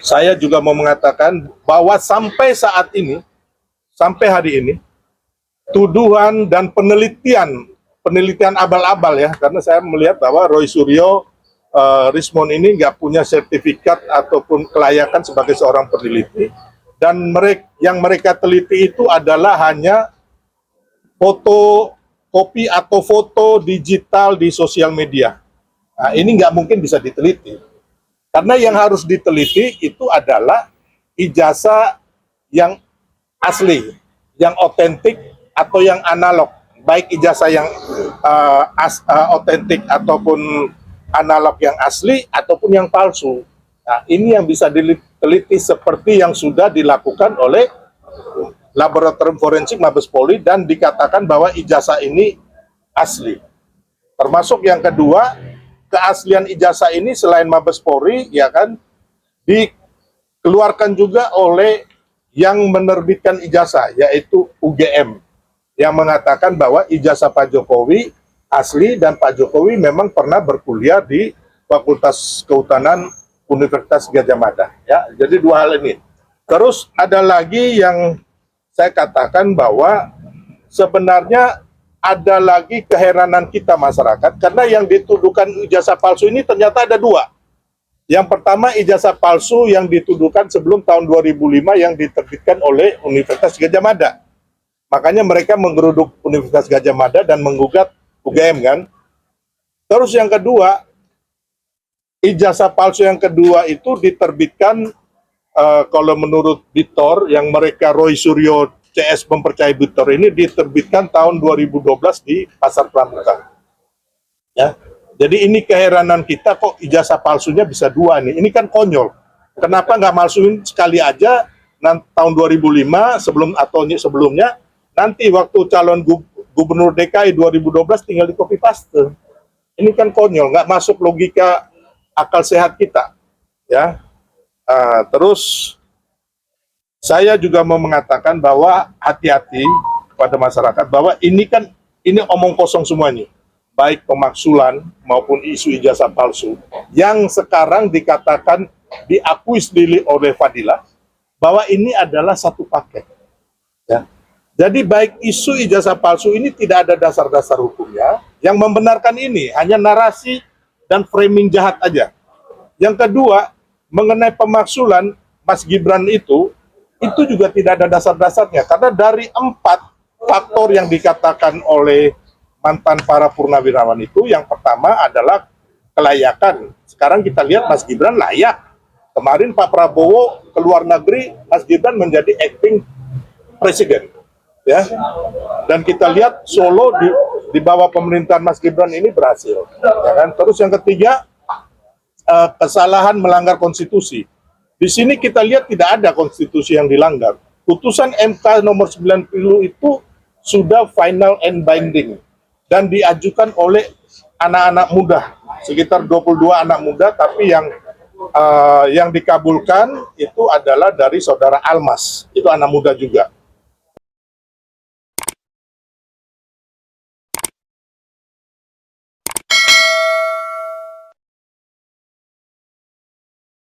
saya juga mau mengatakan bahwa sampai saat ini, sampai hari ini, tuduhan dan penelitian abal-abal ya, karena saya melihat bahwa Roy Suryo Rismon ini nggak punya sertifikat ataupun kelayakan sebagai seorang peneliti, dan yang mereka teliti itu adalah hanya foto kopi atau foto digital di sosial media. Nah, ini nggak mungkin bisa diteliti. Karena yang harus diteliti itu adalah ijazah yang asli, yang otentik atau yang analog. Baik ijazah yang otentik ataupun analog yang asli ataupun yang palsu. Nah, ini yang bisa diteliti seperti yang sudah dilakukan oleh Laboratorium Forensik Mabes Polri dan dikatakan bahwa ijazah ini asli. Termasuk yang kedua, keaslian ijazah ini selain Mabes Polri, ya kan, dikeluarkan juga oleh yang menerbitkan ijazah, yaitu UGM, yang mengatakan bahwa ijazah Pak Jokowi asli dan Pak Jokowi memang pernah berkuliah di Fakultas Kehutanan Universitas Gadjah Mada. Ya, jadi dua hal ini. Terus ada lagi yang saya katakan bahwa sebenarnya ada lagi keheranan kita masyarakat, karena yang dituduhkan ijazah palsu ini ternyata ada dua. Yang pertama, ijazah palsu yang dituduhkan sebelum tahun 2005 yang diterbitkan oleh Universitas Gadjah Mada. Makanya mereka menggeruduk Universitas Gadjah Mada dan menggugat UGM kan. Terus yang kedua, ijazah palsu yang kedua itu diterbitkan kalau menurut Bitor, yang mereka Roy Suryo CS mempercayai Bitor ini diterbitkan tahun 2012 di Pasar Pramuka. Ya, jadi ini keheranan kita, kok ijazah palsunya bisa dua nih. Ini kan konyol. Kenapa nggak masukin sekali aja tahun 2005 sebelumnya, nanti waktu calon gubernur DKI 2012 tinggal di copy paste. Ini kan konyol, nggak masuk logika akal sehat kita. Ya. Terus saya juga mau mengatakan bahwa hati-hati kepada masyarakat bahwa ini omong kosong semuanya, baik pemaksulan maupun isu ijazah palsu yang sekarang dikatakan diakui sendiri oleh Fadilah bahwa ini adalah satu paket. Ya. Jadi baik isu ijazah palsu ini tidak ada dasar-dasar hukumnya, yang membenarkan ini hanya narasi dan framing jahat aja. Yang kedua, mengenai pemaksulan Mas Gibran itu juga tidak ada dasar-dasarnya, karena dari 4 faktor yang dikatakan oleh mantan para purnawirawan itu, yang pertama adalah kelayakan. Sekarang kita lihat Mas Gibran layak. Kemarin Pak Prabowo ke luar negeri, Mas Gibran menjadi acting presiden. Ya, dan kita lihat Solo di bawah pemerintahan Mas Gibran ini berhasil. Ya kan? Terus yang ketiga, kesalahan melanggar konstitusi. Di sini kita lihat tidak ada konstitusi yang dilanggar. Putusan MK nomor 90 itu sudah final and binding dan diajukan oleh anak-anak muda, sekitar 22 anak muda, tapi yang dikabulkan itu adalah dari saudara Almas, itu anak muda juga.